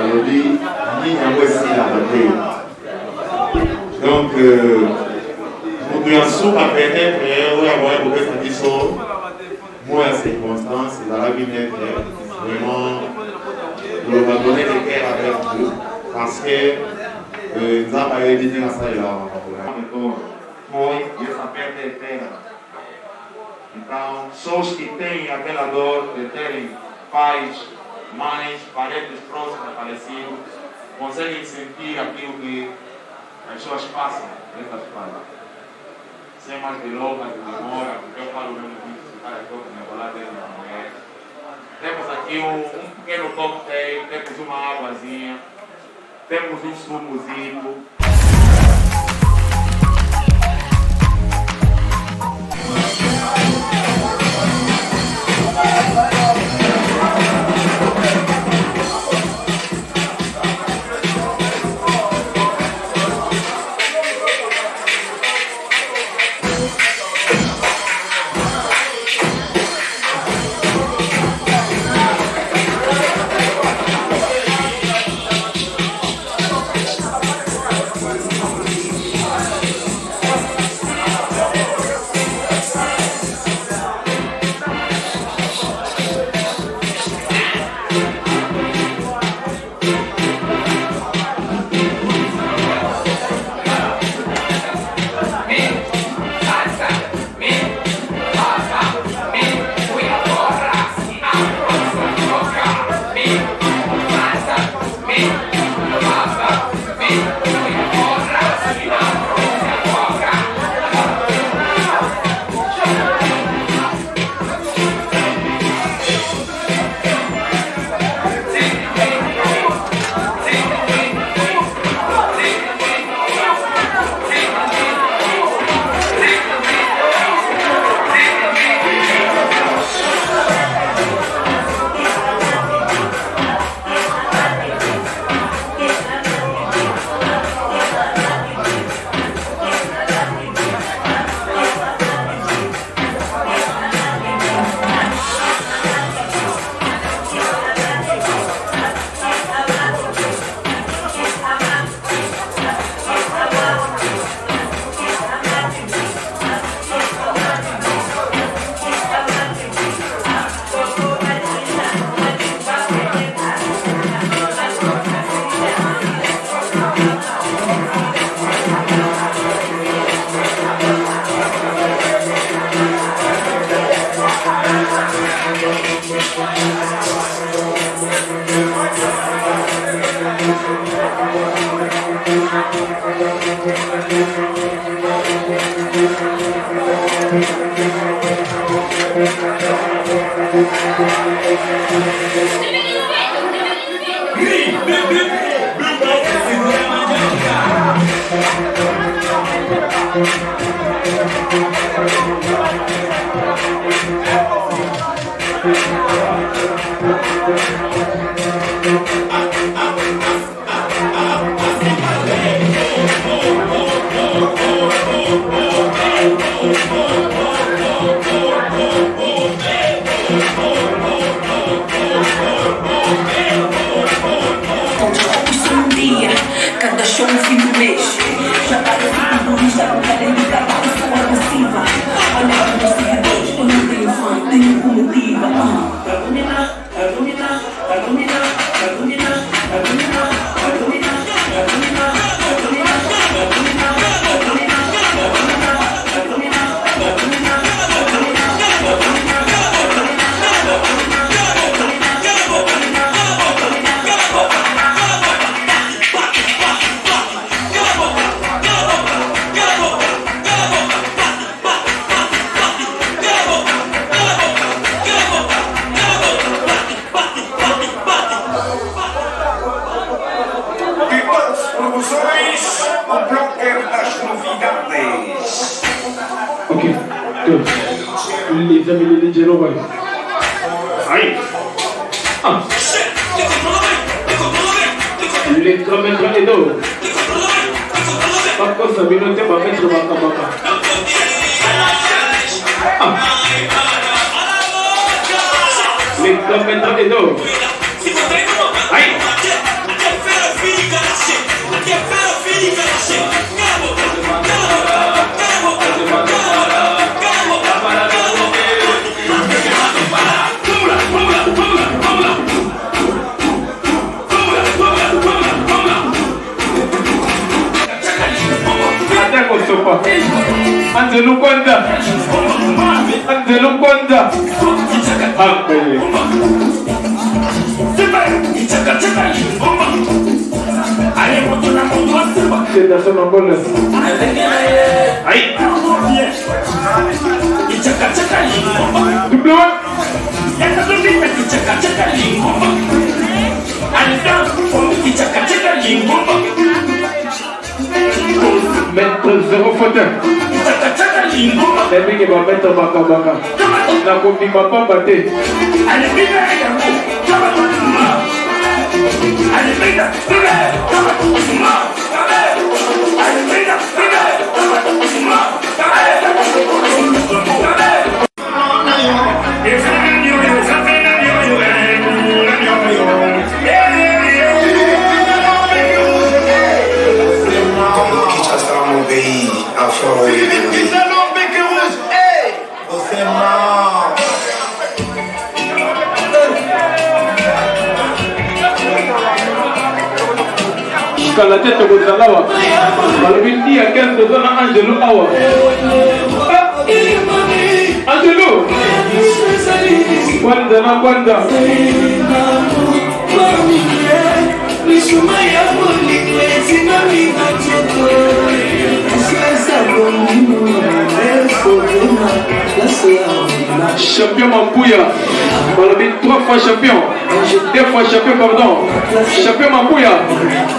On dit, ni yango esi la raté. Donc, nous avons peut-être, oui, avoir beaucoup de biso, moi à circonstances, il a bien vraiment, nous va donner le cœur avec vous, parce que nous avons évité la salle là. Foi, e essa perda é eterna. Então, pessoas que têm aquela dor de terem pais, mães, parentes próximos falecidos, conseguem sentir aquilo que as pessoas passam nessas fases. Sem mais delongas, de demora, porque eu falo mesmo disso, cara, que eu me vou lá dentro da mulher. Temos aqui um pequeno coquetel, temos uma águazinha, temos um sumozinho. Cada show no fim do mês. Já parece que por isso não querem ligar para a pessoa agressiva. Olha para os seguidores, eu não tenho fã, tenho comitiva. A dominar, a dominar, a dominar, a dominar, a dominar, a dominar, a dominar, a dominar, a dominar, a dominar, a dominar, a dominar, a dominar, a dominar, a dominar, les amis de DJ Robin. Aïe. Ah. Les tramètres et d'eau. Par contre, ça vient de pas mettre ma cabaka. Ah. Les tramètres et d'eau. Aïe. Angelo Konda, Angelo Konda, Ampele. C'est dans son angole. Aïe. Double one. Mettre 0 faute. Les mecs vont mettre baka baka. La copie va pas battre. Jusqu'à la tête de Bozalawa, Malvindi à 15 ans, Angelo Awa. Angelo Wanda na Wanda. Champion Mambouya, Balabi 3 fois champion, 2 fois champion, pardon. Champion Mambouya,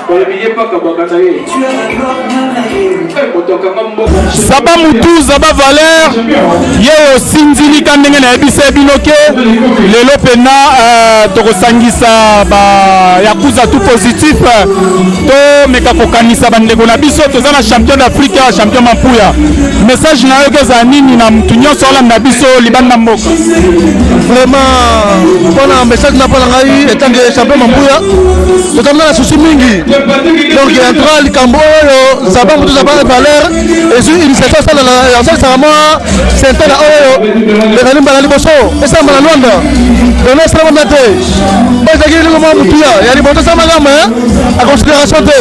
Balabi Yepa Kabakanaye. Zaba Moutou, Zaba Valère, Yeo Sindili Kandenge na Ebise Binoke, Lelo Pena, Torosangisa, Yakuza tout positif, To Mekakokanisa Bandego na biso, Tozana champion d'Afrique, champion Mambouya. Message na yo kezanini na mtunyo sola na biso libanda mboka. Vraiment, pendant message na pala ngai étant que champion Mambouya, totamna na souci mingi. Donc entra likambo oyo Zaba Moutou Zaba Valère et sur initiative ça la ça vraiment c'est là oyo le galim bala liboso et ça mala Luanda. Donner ça mona te. Ba zaki le mo Moutuya, ya liboso ça magama à considération te.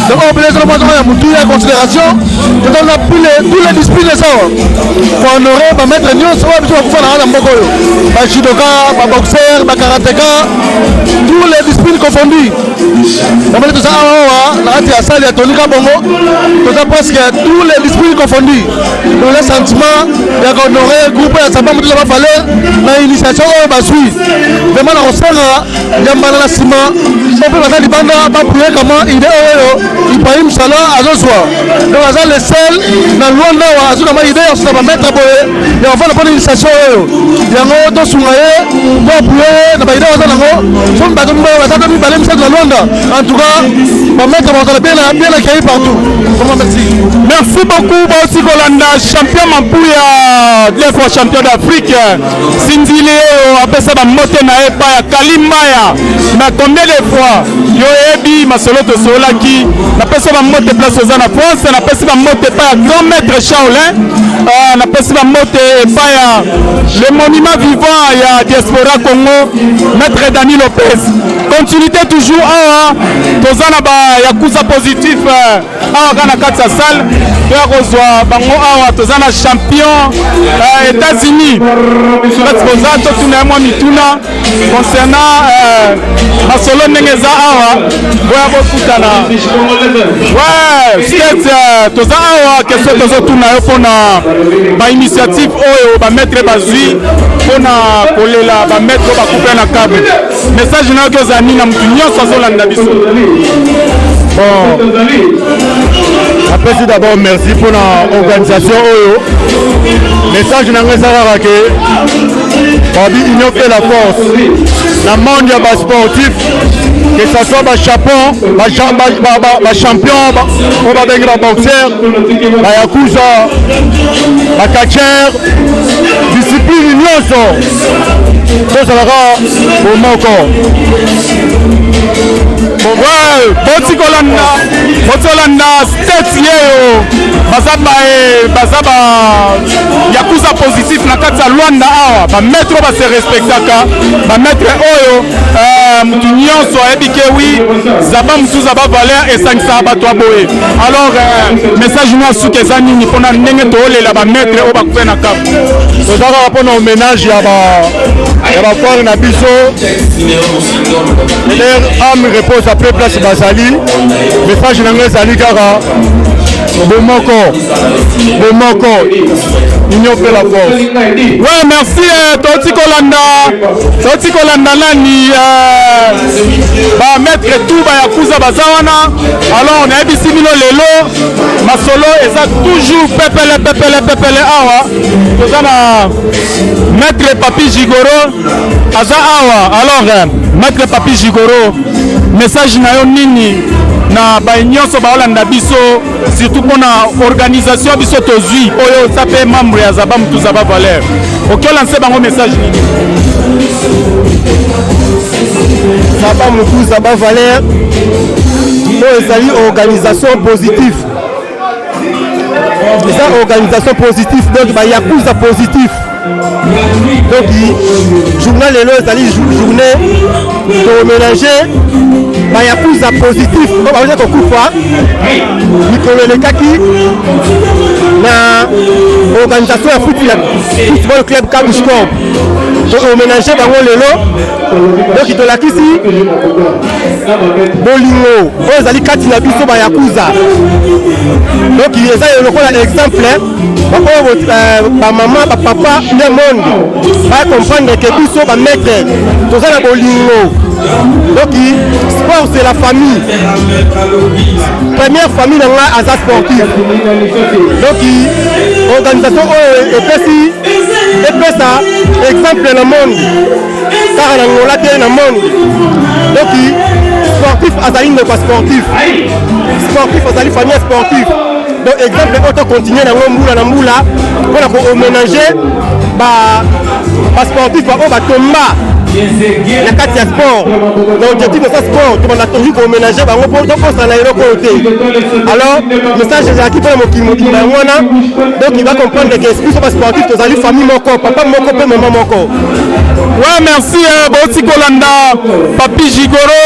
Donc on peut les montrer à Moutuya à considération. On a tous les disciplines de ça. Pour honorer ba mettre news, on va faire la mboko yo. Ba judoka, ba boxer valeur, karatéka, tous les disciplines confondues. On va dire tout ça, la salle de Tonika Bongo, tout ça presque tous les disciplines confondues. Dans les sentiments, il y a honoré, groupe, il y a Sabam Moutou Zaba valeur, dans l'initiation, on va suivre. Vraiment, on sert il y a un ciment, on peut passer les bandes, pas pour comment il est, il paye une salon à Zoswa. Donc, on a le sel, dans le Rwanda, on a une idée, on va mettre à boire, et on va la bonne initiation. Il y a un autre soumaya, on va appuyer, on va aider aux gens, on va en tout cas, on va mettre à bien accueilli partout. Merci beaucoup, Bauti Kolanda, champion Mampuya, 2 fois champion d'Afrique. Sindile, après ça, on va Kalimaya, mais combien de fois yo ebi masolo to sola qui na pesa ba mote place aux en France na pesa ba mote pa grand maître Shaolin na pesa ba mote pa le monument vivant ya diaspora Congo maître Dani Lopez continuité toujours tozana ba yakuza positif kana katsa salle to kozwa bango tozana champion États-Unis parce que tuna moi mituna concernant masolo ndengeza boya bokutana toza question tozotuna yo mpona bainitiative oyo bametre bazwi mpona kolela bametre oyo bakupe na câble message nayoki oza nini na motu nyonso azolanda biso. Apesi d'abord merci pour l'organisation oyo message nanga ezalaka ke babi union fait la force na monde ya basportif que ça soit bachapon bachampion oyo babengi baboxer bayakuza bakacher discipline nyonso tozalaka bomoko botikolanda state yeyo baza yakuza positif na kati ya Rwanda awa bametre oyo base respectaka bametre oyo mutu nyonso ayebi ke wi zaba mutu zaba valeur esangisaka bato aboye alors message no asuki eza nini mpona ndenge toolela bametre oyo bakupe na kap tozalaka mpona homénage ya bafoire na biso leur âme repose après place bazali message nanga ezali kaka bomoko union fait la force. Ouais, merci Toti Kolanda nani maître tout yakuza bazawana alors on a ebisi bino lelo masolo eza toujours pepele awa toza na maître Papi Jigoro aza awa alors maître Papi Jigoro message na yo nini na banyonso baolanda biso surtout mpona organisation biso tozwi oyo oza mpe membre ya Zaba Mutu Zaba Valeur okolanse bango message nini? Zaba Mutu Zaba Valeur oyo ezali organisation positive eza organisation positive donc bayakuza positif donc journée lelo ezali journée koménager bayakuza positif oyo baoza kokufa mikolo elekaki na organisation ya football club Kabushcom tokoménager bango lelo donc tolakisi bolingo oyo ezali kati na biso bayakuza donc eza lokola exemple baoyo bamama bapapa le monde baya comprendre ke biso bametre toza na bolingo donc sport c'est la famille première famille na nga aza sportif donc organisation oyo epesa exemple na monde kaka na ngola te na monde donc sportif azali ndeko sportif azali famille sportif donc exemple oyo tocontinue nango mbula na mbula mpona kohoménager basportif oyo batomba na kati ya sport na objectif de ça sport tobanda tondi koménager bango mpo tokosana eloko oyo te alors message ezalaki mpona mokili na yango wana donc il va comprendre que biso basportif tozali famille moko papa moko mpe mama moko. Ouais, merci Boti Kolanda Papi Gigoro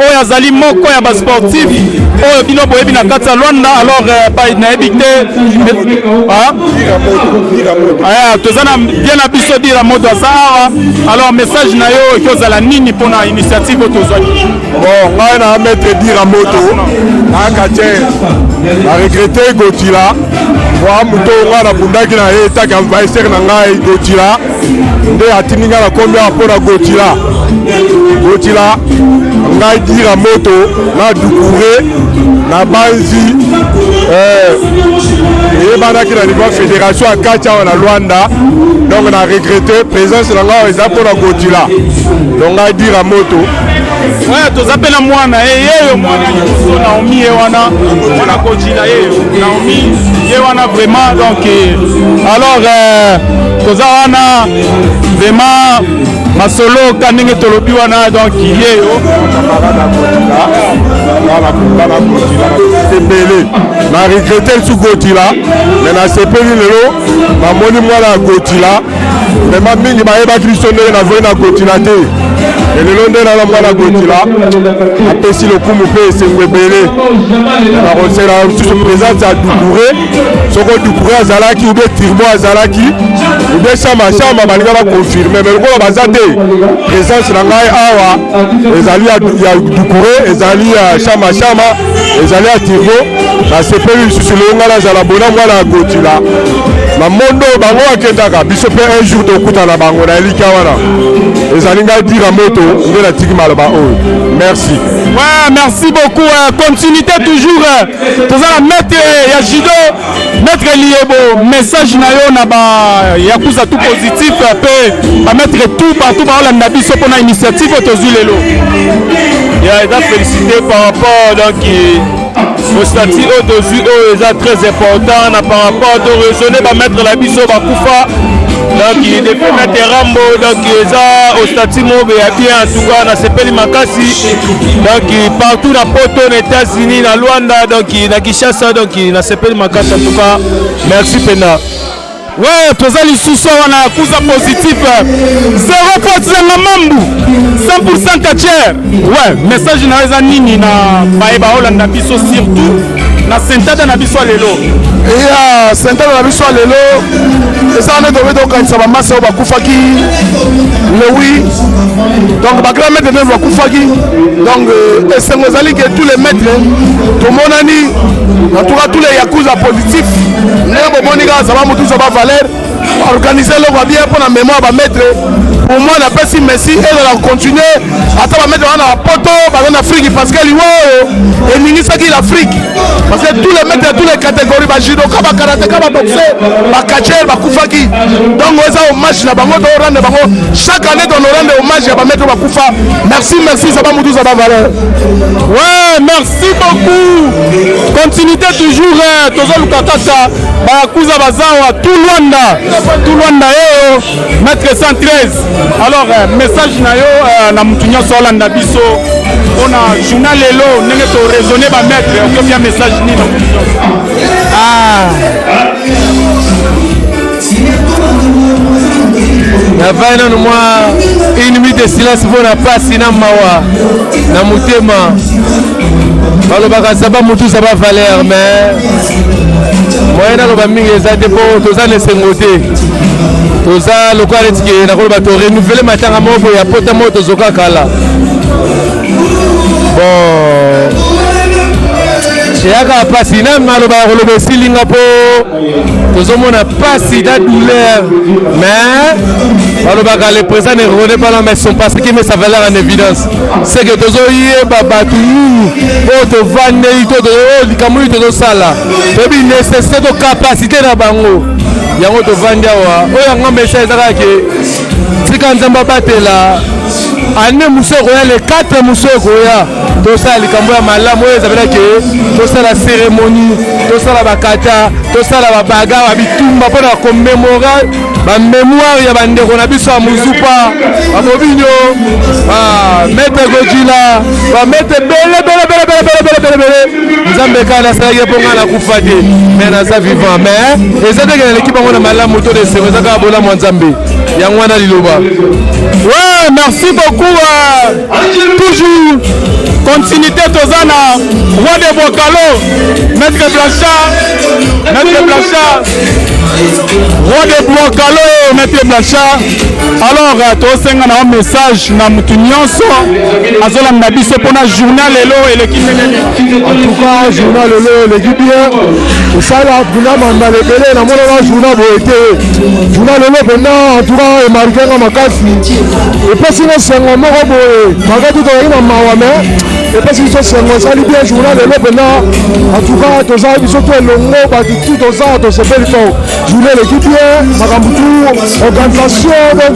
oyo azali moko ya basportif oyo bino boyebi na kati ya Luanda alors nayebi te toza na bien na biso dira moto aza awa alors message na yo ekozala nini mpona initiative oyo tozwaki. Bon, ngai na maître dira moto naka te na regrette Gotila wa moto nga na bundaki na ye etaki envahisseur na ngai Gotila nde atindi nga na kombi awa mpona Gotila ngai dira moto na dukure na banzi eyebandaki na niveau fédération ya kati awa na Luanda donc na regrette présence na ngai eza mpona Gotila donc ngai dira moto. Ouais, toza pe na mwana yeyo mwana liboso Naomi ye wana mwana Gotila yeyo Naomi ye wana vraiment donc alors toza wana vraiment masolo kaninge tolobi wana donc yeyo ebele na regrette su Gotila mais na sepeli lelo namoni mwana ya Gotila vraiment mingi bayebaki biso ndenge navoi na Gotila te elelo nde nana mwana Gotila apesi lokumu mpe esengo ebele nakosela susu présence ya Dukure soko Dukure azalaki ube Tirbo azalaki ube Shama balinga bakonfirme mais lokola baza te présence na ngai awa ezali ya Dukure ezali ya Shama ezali ya Tirbo nasepeli lisusu lelo ngai nazala bona mwana ya Gotila na mondo bango akendaka biso mpe un jour tokutana bango na elika wana ezali ngai dira moto nde natiki maloba oyo. Merci. Ouais, merci beaucoup. Continuité toujours. Toza la maître ya judo, maître Liebo, message na yo na ba yakuza tout positif pe ba mettre tout partout ba la biso pour na initiative tozui lelo. Ya eza félicité par rapport donc au statut tozui oyo eza très important na par rapport de raisonner ba mettre la biso ba kufa donc il depuis mettre Rambo donc eza au statut mobe ya bien en tout cas na sepeli makasi donc partout na poto na États-Unis na Luanda donc na Kinshasa donc na sepeli makasi en tout cas merci Pena. Ouais, toza lisusu wana kuza positif 0 faute na mambu 100% catcher. Ouais, message na eza nini na baeba Holanda biso surtout na sentada na biso lelo. Ya sentada na biso lelo eza na dobe to kanisa ba masa ba kufaki lewi donc ba grand maître de ba kufaki donc esengo zali que tous les maîtres to monani en tout cas tous les yakuza positifs nebo monika za ba mutu za ba valeur organiser le va bien pour la mémoire ba maître pour moi na pesi merci et de continuer ata ba maître na poto ba en Afrique parce que liwo et ministre qui l'Afrique parce que tous les maîtres de toutes les catégories ba judo ka ba karaté ka ba boxer ba catcher ba kufaki donc on a hommage na bango do rendre bango chaque année on rendre hommage à ba maître ba kufa merci ça ba mutu ça ba valeur. Ouais, merci beaucoup. Continuité toujours tozo lukakaka ba kuza bazawa tout Luanda yo maître 113. Alors message na yo na mutu nyonso Holanda biso on a journal lelo ndenge to raisonner ba maître ok bien message ni na mutu navai nano mwa une minute de silence mpo na pasi na mawa na motema balobaka zaba mutu zaba valeur mais moyen naloba mingi eza te mpo toza na esengo te toza lokola netike nakoloba to renouvele matanga moko ya pota moko tozoka kala bon eyaka pasi na maloba ya koloba esilinga mpo tozomona pasi na douleur mais balobaka le présent ne reconnaît pas l'homme mais son passé qui met sa valeur en évidence c'est que tozoyeba bato nini oyo tovandeli to likambo nini tozosala toyebi nécessité to capacité na bango yango tovandi awa oyo yango message ezaka ke tika nzambe abatela ane muso ekoya le 4 muso ekoya tosala likambo ya malamu oyo ezabela ke tosala cérémonie tosala bakata tosala babaga babitumba mpona komémora ba mémoire ya bandeko na biso ya Muzupa ba Mobinyo Maître Godila ba Maître bele Nzambe kana salaki ponga na kufa te mais naza vivant mais eza te na l'équipe ngona malamu to de sero ezaka bola mo Nzambe yango wana liloba. Ouais, merci beaucoup. Toujours continuité Tozana, roi de Bocalo, Maître Blanchard, roi de Bocalo, Maître Blanchard. Alors, tu as un message na mutu nyonso azola na biso pona journal lelo et l'équipe. En tout cas, journal lelo l'équipe bien. Ça là, buna manda lebele na mona journal boete. Journal lelo pendant en tout cas marqué na makasi. Et pas si sengo moko boye. Magatu to ina mawame. Et pas si sengo ça li bien journal lelo pendant en tout cas to za biso to longo ba tout to za to se belle to. Journal l'équipe bien, makambutu organisation donc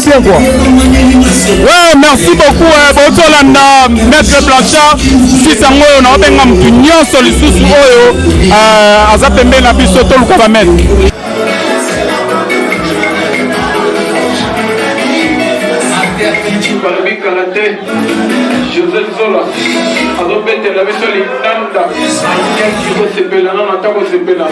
bien quoi. Ouais, merci beaucoup Botolanda Maître Blanchard. Si ça moi on a benga mutu nyonso lisusu oyo aza pembe na biso to luka ba mettre. Joseph Zola, Adobete la biso linanda, Kiko sepela na natako sepela.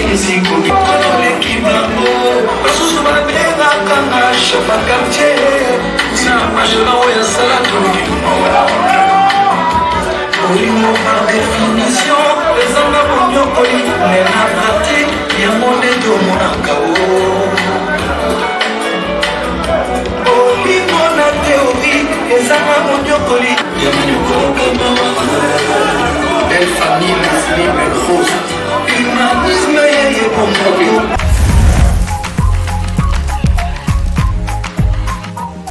Les